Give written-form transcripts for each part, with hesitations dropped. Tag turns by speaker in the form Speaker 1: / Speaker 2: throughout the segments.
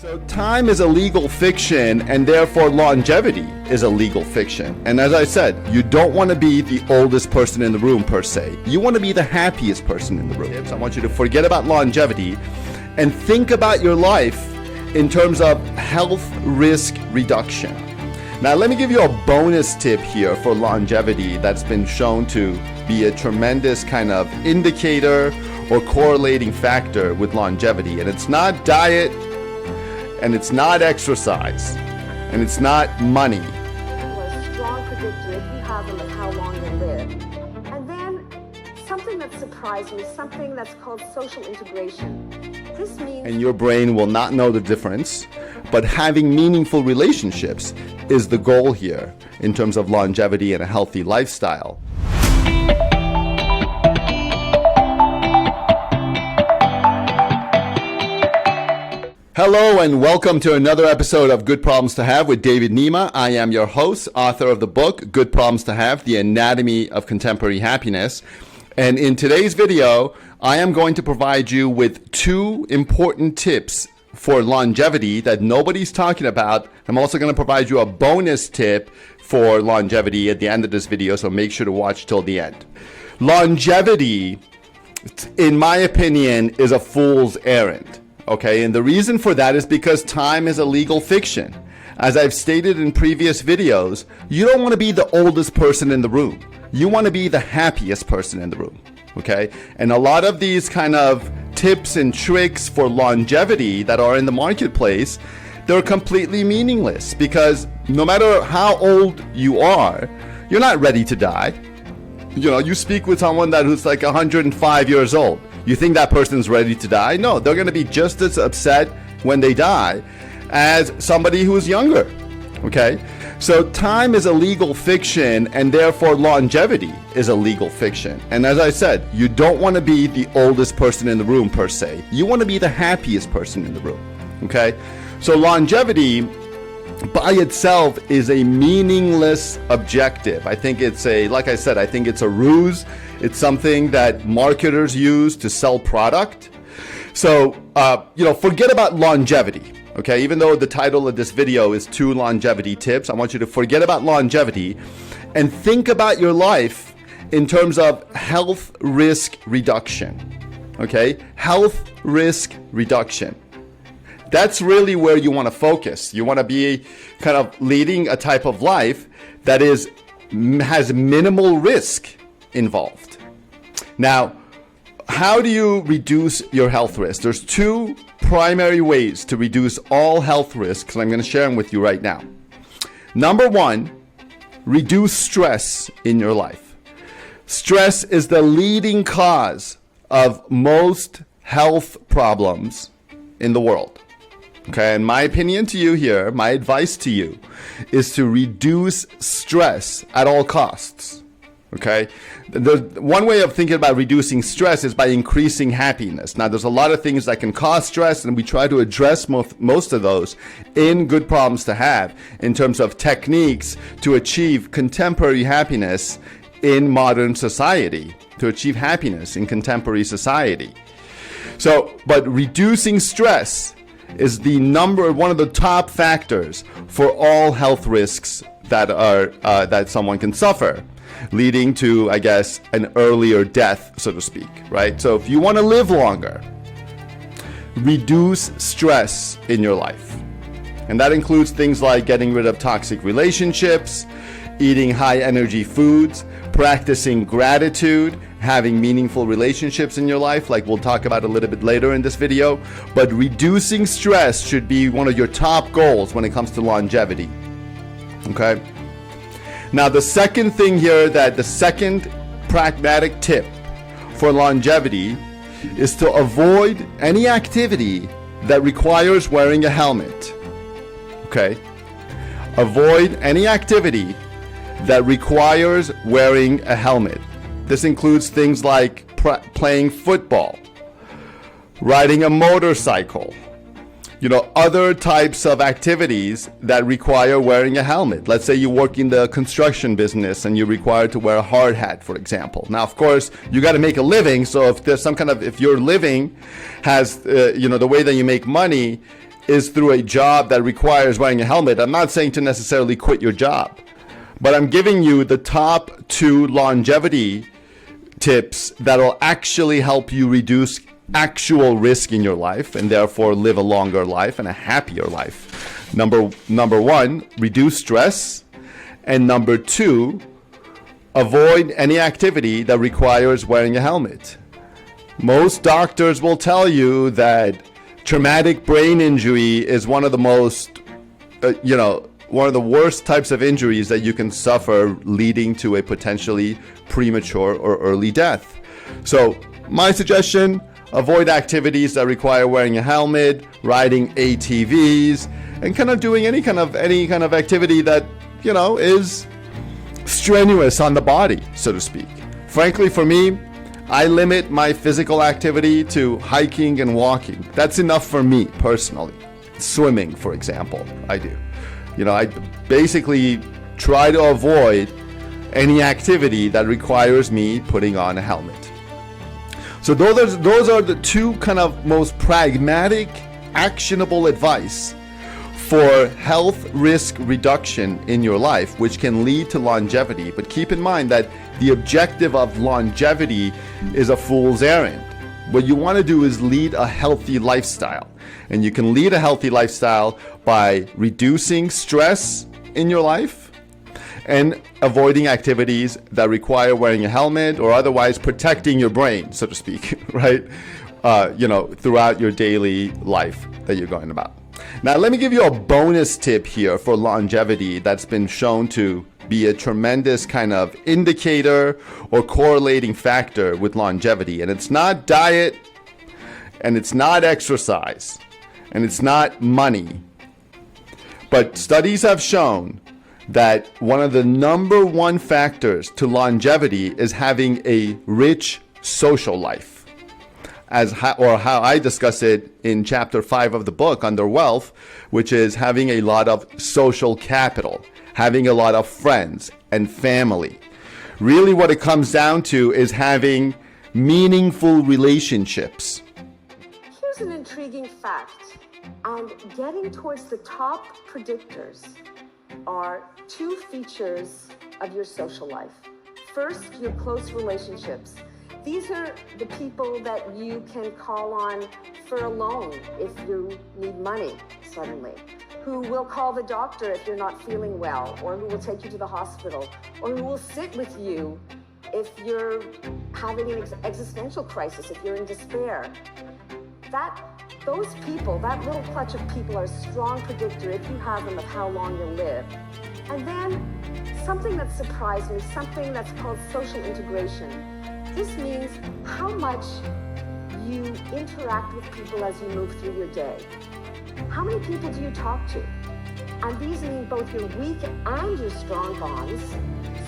Speaker 1: So time is a legal fiction, and therefore longevity is a legal fiction. And as I said, you don't want to be the oldest person in the room per se. You want to be the happiest person in the room. So I want you to forget about longevity and think about your life in terms of health risk reduction. Now let me give you a bonus tip here for longevity that's been shown to be a tremendous kind of indicator or correlating factor with longevity. And it's not diet, and it's not exercise, and it's not money.
Speaker 2: We're a strong predictor if you have them of how long you'll live. And then something that surprised me, something that's called social integration. This means...
Speaker 1: And your brain will not know the difference, but having meaningful relationships is the goal here in terms of longevity and a healthy lifestyle. Hello and welcome to another episode of Good Problems to Have with David Nima. I am your host, author of the book, Good Problems to Have, The Anatomy of Contemporary Happiness. And in today's video, I am going to provide you with two important tips for longevity that nobody's talking about. I'm also going to provide you a bonus tip for longevity at the end of this video, so make sure to watch till the end. Longevity, in my opinion, is a fool's errand. Okay, and the reason for that is because time is a legal fiction. As I've stated in previous videos, you don't want to be the oldest person in the room. You want to be the happiest person in the room. Okay, and a lot of these kind of tips and tricks for longevity that are in the marketplace, they're completely meaningless because no matter how old you are, you're not ready to die. You know, you speak with someone who's like 105 years old. You think that person's ready to die? No, they're going to be just as upset when they die as somebody who's younger. Okay? So time is a legal fiction, and therefore longevity is a legal fiction. And as I said, you don't want to be the oldest person in the room per se. You want to be the happiest person in the room. Okay? So longevity by itself is a meaningless objective. I think it's like I said, I think it's a ruse. It's something that marketers use to sell product. So, forget about longevity. Okay, even though the title of this video is 2 longevity tips, I want you to forget about longevity and think about your life in terms of health risk reduction. Okay, health risk reduction. That's really where you want to focus. You want to be kind of leading a type of life that has minimal risk involved. Now, how do you reduce your health risk? There's 2 primary ways to reduce all health risks, and I'm going to share them with you right now. Number 1, reduce stress in your life. Stress is the leading cause of most health problems in the world. Okay, and my opinion to you here, my advice to you, is to reduce stress at all costs. Okay, one way of thinking about reducing stress is by increasing happiness. Now, there's a lot of things that can cause stress, and we try to address most of those in Good Problems to Have in terms of techniques to achieve contemporary happiness in modern society, to achieve happiness in contemporary society. So, but reducing stress is one of the top factors for all health risks that someone can suffer, leading to, I guess, an earlier death, so to speak, right? So if you want to live longer, reduce stress in your life. And that includes things like getting rid of toxic relationships, eating high energy foods, practicing gratitude, having meaningful relationships in your life, like we'll talk about a little bit later in this video. But reducing stress should be one of your top goals when it comes to longevity. Okay? Now, the second thing here, the second pragmatic tip for longevity is to avoid any activity that requires wearing a helmet. Okay? Avoid any activity that requires wearing a helmet. This includes things like playing football, riding a motorcycle, other types of activities that require wearing a helmet. Let's say you work in the construction business and you're required to wear a hard hat, for example. Now, of course, you got to make a living. So if there's if your living has, the way that you make money is through a job that requires wearing a helmet, I'm not saying to necessarily quit your job, but I'm giving you the top 2 longevity tips that will actually help you reduce actual risk in your life and therefore live a longer life and a happier life. Number 1, reduce stress. And number 2, avoid any activity that requires wearing a helmet. Most doctors will tell you that traumatic brain injury is one of the most, one of the worst types of injuries that you can suffer, leading to a potentially premature or early death. So my suggestion, avoid activities that require wearing a helmet, riding ATVs, and kind of doing any kind of activity that, is strenuous on the body, so to speak. Frankly, for me, I limit my physical activity to hiking and walking. That's enough for me personally. Swimming, for example, I do. I basically try to avoid any activity that requires me putting on a helmet. So those are the 2 kind of most pragmatic, actionable advice for health risk reduction in your life, which can lead to longevity. But keep in mind that the objective of longevity is a fool's errand. What you want to do is lead a healthy lifestyle. And you can lead a healthy lifestyle by reducing stress in your life and avoiding activities that require wearing a helmet or otherwise protecting your brain, so to speak, right? Throughout your daily life that you're going about. Now, let me give you a bonus tip here for longevity that's been shown to be a tremendous kind of indicator or correlating factor with longevity. And it's not diet, and it's not exercise, and it's not money. But studies have shown that one of the number 1 factors to longevity is having a rich social life. How I discuss it in chapter 5 of the book under wealth, which is having a lot of social capital, having a lot of friends and family. Really what it comes down to is having meaningful relationships.
Speaker 2: Here's an intriguing fact, and getting towards the top predictors are 2 features of your social life. First, your close relationships. These are the people that you can call on for a loan if you need money suddenly, who will call the doctor if you're not feeling well, or who will take you to the hospital, or who will sit with you if you're having an existential crisis, if you're in despair. Those people, that little clutch of people, are a strong predictor, if you have them, of how long you'll live. And then something that surprised me, something that's called social integration. This means how much you interact with people as you move through your day. How many people do you talk to? And these mean both your weak and your strong bonds.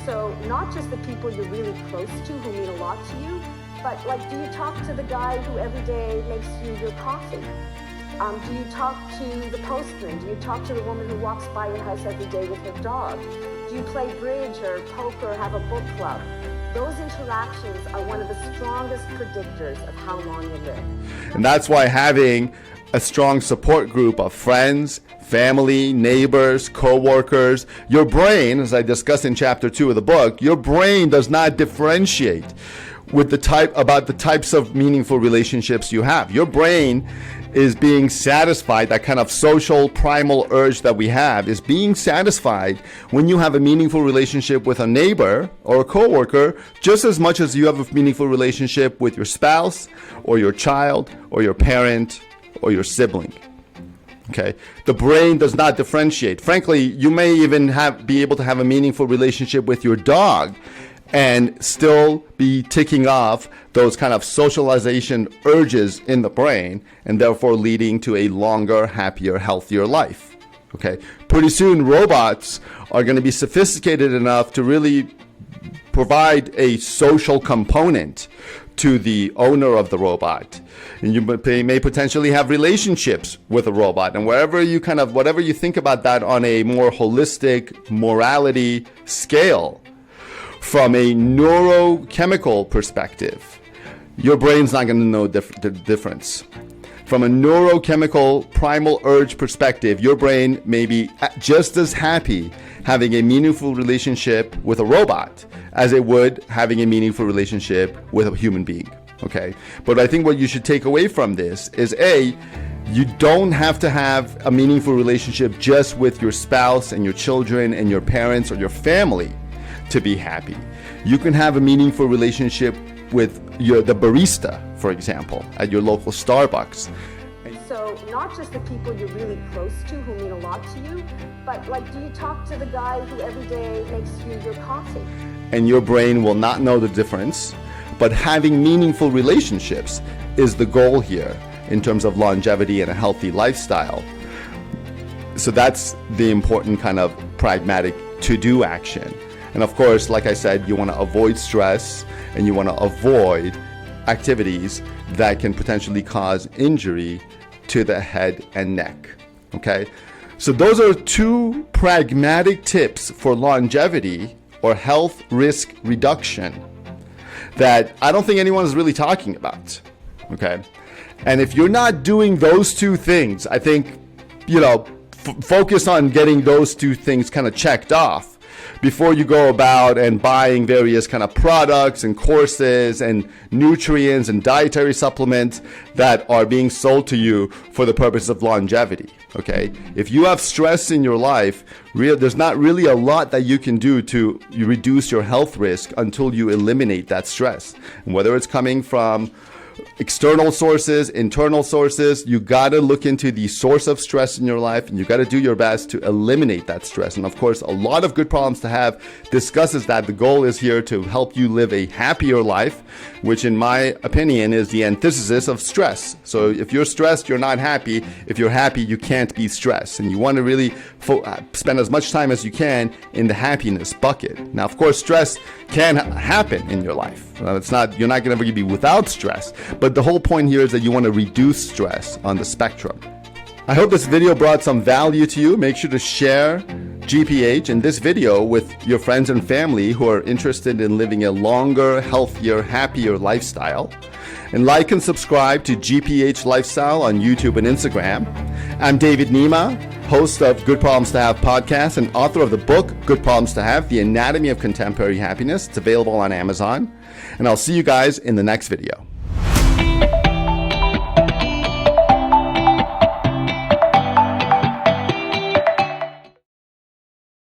Speaker 2: So not just the people you're really close to who mean a lot to you, but do you talk to the guy who every day makes you your coffee? Do you talk to the postman? Do you talk to the woman who walks by your house every day with her dog? Do you play bridge or poker or have a book club? Those interactions are one of the strongest predictors of how long you live.
Speaker 1: And that's why having a strong support group of friends, family, neighbors, co-workers, your brain, as I discussed in chapter 2 of the book, your brain does not differentiate with the types of meaningful relationships you have. Your brain is being satisfied, that kind of social primal urge that we have is being satisfied when you have a meaningful relationship with a neighbor or a coworker, just as much as you have a meaningful relationship with your spouse or your child or your parent or your sibling. Okay, the brain does not differentiate. Frankly, you may even be able to have a meaningful relationship with your dog and still be ticking off those kind of socialization urges in the brain, and therefore leading to a longer, happier, healthier life. Okay, pretty soon robots are going to be sophisticated enough to really provide a social component to the owner of the robot. And you may potentially have relationships with a robot. And whatever you think about that on a more holistic morality scale, from a neurochemical perspective, your brain's not going to know the difference. from a neurochemical primal urge perspective, your brain may be just as happy having a meaningful relationship with a robot as it would having a meaningful relationship with a human being. Okay. But I think what you should take away from this is you don't have to have a meaningful relationship just with your spouse and your children and your parents or your family to be happy. You can have a meaningful relationship with the barista, for example, at your local Starbucks.
Speaker 2: So not just the people you're really close to who mean a lot to you, but like, do you talk to the guy who every day makes you your coffee?
Speaker 1: And your brain will not know the difference, but having meaningful relationships is the goal here in terms of longevity and a healthy lifestyle. So that's the important kind of pragmatic to-do action. And of course, like I said, you want to avoid stress and you want to avoid activities that can potentially cause injury to the head and neck. Okay? So those are 2 pragmatic tips for longevity or health risk reduction that I don't think anyone is really talking about. Okay? And if you're not doing those 2 things, I think, focus on getting those 2 things kind of checked off before you go about and buying various kind of products and courses and nutrients and dietary supplements that are being sold to you for the purpose of longevity. Okay? If you have stress in your life, there's not really a lot that you can do to reduce your health risk until you eliminate that stress. And whether it's coming from external sources, internal sources, you got to look into the source of stress in your life and you got to do your best to eliminate that stress. And of course, a lot of Good Problems to Have discusses that. The goal is here to help you live a happier life, which in my opinion is the antithesis of stress. So if you're stressed, you're not happy. If you're happy, you can't be stressed. And you want to really spend as much time as you can in the happiness bucket. Now, of course, stress can happen in your life. You're not going to ever be without stress. But the whole point here is that you want to reduce stress on the spectrum. I hope this video brought some value to you. Make sure to share GPH and this video with your friends and family who are interested in living a longer, healthier, happier lifestyle. And like and subscribe to GPH Lifestyle on YouTube and Instagram. I'm David Nima, host of Good Problems to Have podcast and author of the book Good Problems to Have, The Anatomy of Contemporary Happiness. It's available on Amazon. And I'll see you guys in the next video.